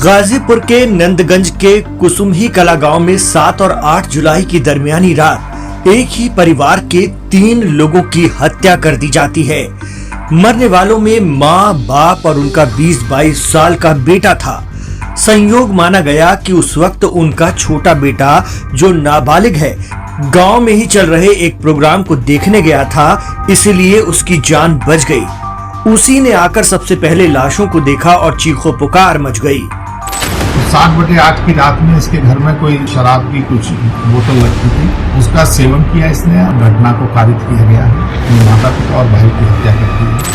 गाजीपुर के नंदगंज के कुसुमही कला गांव में 7 और 8 जुलाई की दरमियानी रात एक ही परिवार के 3 लोगों की हत्या कर दी जाती है। मरने वालों में मां, बाप और उनका 20-22 साल का बेटा था। संयोग माना गया कि उस वक्त उनका छोटा बेटा जो नाबालिग है गांव में ही चल रहे एक प्रोग्राम को देखने गया था, इसलिए उसकी जान बच गई। उसी ने आकर सबसे पहले लाशों को देखा और चीखों पुकार मच गई। 7/8 की रात में इसके घर में कोई शराब की कुछ बोतल रखी थी, उसका सेवन किया इसने। घटना को कारित किया गया है। माता पिता और भाई की हत्या कर दी है।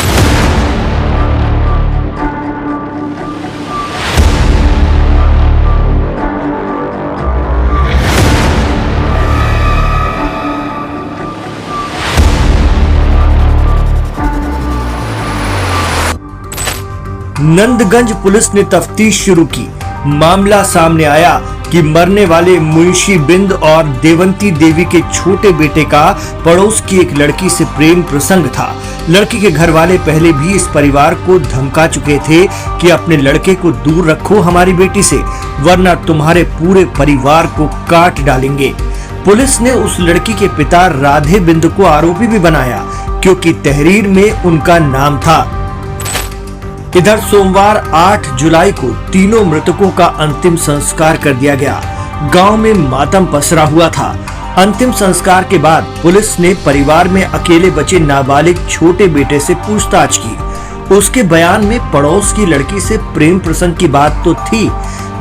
नंदगंज पुलिस ने तफ्तीश शुरू की। मामला सामने आया कि मरने वाले मुंशी बिंद और देवंती देवी के छोटे बेटे का पड़ोस की एक लड़की से प्रेम प्रसंग था। लड़की के घर वाले पहले भी इस परिवार को धमका चुके थे कि अपने लड़के को दूर रखो हमारी बेटी से, वरना तुम्हारे पूरे परिवार को काट डालेंगे। पुलिस ने उस लड़की के पिता राधे बिंद को आरोपी भी बनाया, क्योंकि तहरीर में उनका नाम था। इधर सोमवार 8 जुलाई को तीनों मृतकों का अंतिम संस्कार कर दिया गया। गांव में मातम पसरा हुआ था। अंतिम संस्कार के बाद पुलिस ने परिवार में अकेले बचे नाबालिग छोटे बेटे से पूछताछ की। उसके बयान में पड़ोस की लड़की से प्रेम प्रसंग की बात तो थी,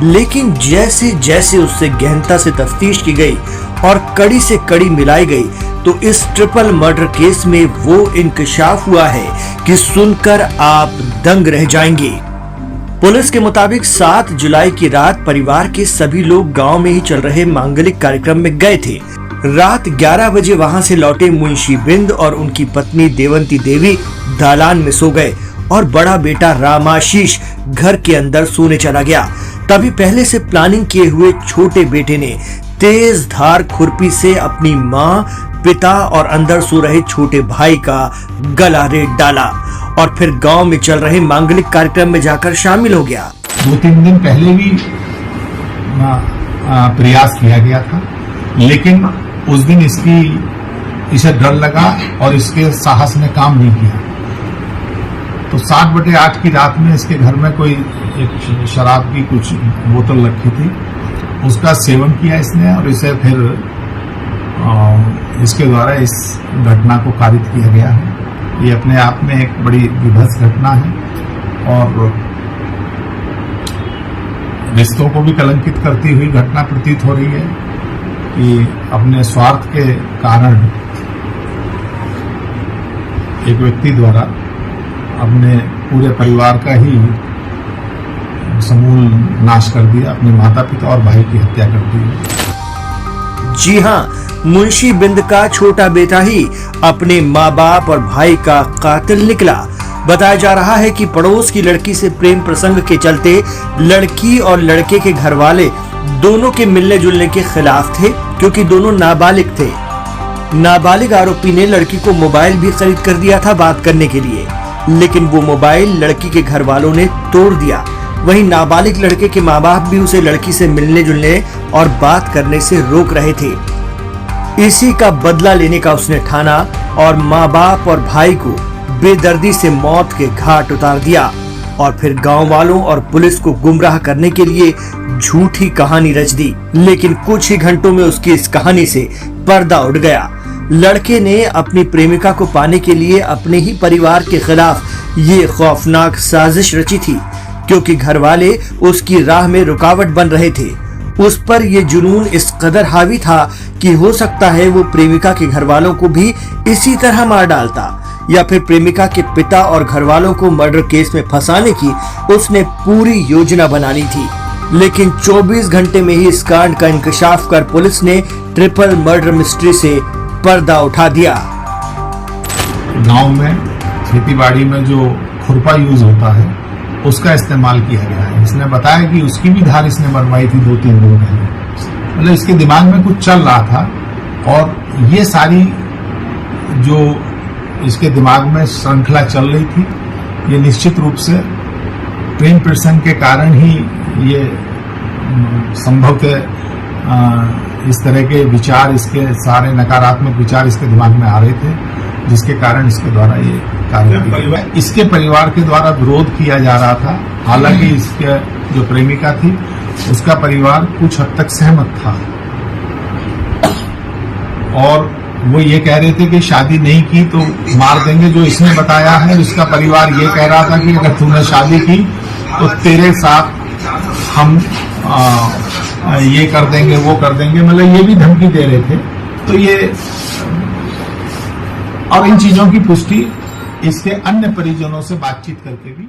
लेकिन जैसे जैसे उससे गहनता से तफ्तीश की गई और कड़ी से कड़ी मिलाई गई, तो इस ट्रिपल मर्डर केस में वो इंकशाफ हुआ है कि सुनकर आप दंग रह जाएंगे। पुलिस के मुताबिक 7 जुलाई की रात परिवार के सभी लोग गांव में ही चल रहे मांगलिक कार्यक्रम में गए थे। रात 11 बजे वहां से लौटे मुंशी बिंद और उनकी पत्नी देवंती देवी दालान में सो गए और बड़ा बेटा रामाशीष घर के अंदर सोने चला गया। तभी पहले से प्लानिंग किए हुए छोटे बेटे ने तेज धार खुरपी से अपनी मां, पिता और अंदर सो रहे छोटे भाई का गला रेत डाला और फिर गांव में चल रहे मांगलिक कार्यक्रम में जाकर शामिल हो गया। 2-3 दिन पहले भी प्रयास किया गया था, लेकिन उस दिन इसे डर लगा और इसके साहस ने काम नहीं किया। तो 7/8 की रात में इसके घर में कोई एक शराब की कुछ बोतल रखी थी, उसका सेवन किया इसने और इसे फिर इसके द्वारा इस घटना को कारित किया गया है। ये अपने आप में एक बड़ी विभत्स घटना है और रिश्तों को भी कलंकित करती हुई घटना प्रतीत हो रही है कि अपने स्वार्थ के कारण एक व्यक्ति द्वारा अपने पूरे परिवार का ही समूल नाश कर दिया, अपने माता पिता और भाई की हत्या कर दी। जी हाँ, मुंशी बिंद का छोटा बेटा ही अपने माँ बाप और भाई का कातिल निकला। बताया जा रहा है कि पड़ोस की लड़की से प्रेम प्रसंग के चलते लड़की और लड़के के घर वाले दोनों के मिलने जुलने के खिलाफ थे, क्योंकि दोनों नाबालिग थे। नाबालिग आरोपी ने लड़की को मोबाइल भी खरीद कर दिया था बात करने के लिए, लेकिन वो मोबाइल लड़की के घर वालों ने तोड़ दिया। वहीं नाबालिग लड़के के माँ बाप भी उसे लड़की से मिलने जुलने और बात करने से रोक रहे थे। इसी का बदला लेने का उसने ठाना और माँ बाप और भाई को बेदर्दी से मौत के घाट उतार दिया और फिर गांव वालों और पुलिस को गुमराह करने के लिए झूठी कहानी रच दी। लेकिन कुछ ही घंटों में उसकी इस कहानी से पर्दा उठ गया। लड़के ने अपनी प्रेमिका को पाने के लिए अपने ही परिवार के खिलाफ ये खौफनाक साजिश रची थी, क्योंकि घर वाले उसकी राह में रुकावट बन रहे थे। उस पर ये जुनून इस कदर हावी था कि हो सकता है वो प्रेमिका के घर वालों को भी इसी तरह मार डालता, या फिर प्रेमिका के पिता और घर वालों को मर्डर केस में फंसाने की उसने पूरी योजना बना ली थी। लेकिन 24 घंटे में ही इस कांड का इंकशाफ कर पुलिस ने ट्रिपल मर्डर मिस्ट्री से पर्दा उठा दिया। गांव में खेतीबाड़ी में जो खुरपा यूज होता है उसका इस्तेमाल किया गया है। इसने बताया कि उसकी भी धार इसने बनवाई थी 2-3 दिन पहले। मतलब इसके दिमाग में कुछ चल रहा था और ये सारी जो इसके दिमाग में श्रृंखला चल रही थी, ये निश्चित रूप से प्रेम प्रसंग के कारण ही ये संभवतः इस तरह के विचार, इसके सारे नकारात्मक विचार इसके दिमाग में आ रहे थे, जिसके कारण इसके द्वारा ये कार्य किया। इसके परिवार के द्वारा विरोध किया जा रहा था। हालांकि इसके जो प्रेमिका थी उसका परिवार कुछ हद तक सहमत था और वो ये कह रहे थे कि शादी नहीं की तो मार देंगे। जो इसने बताया है, इसका परिवार ये कह रहा था कि अगर तूने शादी की तो तेरे साथ हम ये कर देंगे, वो कर देंगे, मतलब ये भी धमकी दे रहे थे। तो ये और इन चीजों की पुष्टि इसके अन्य परिजनों से बातचीत करके भी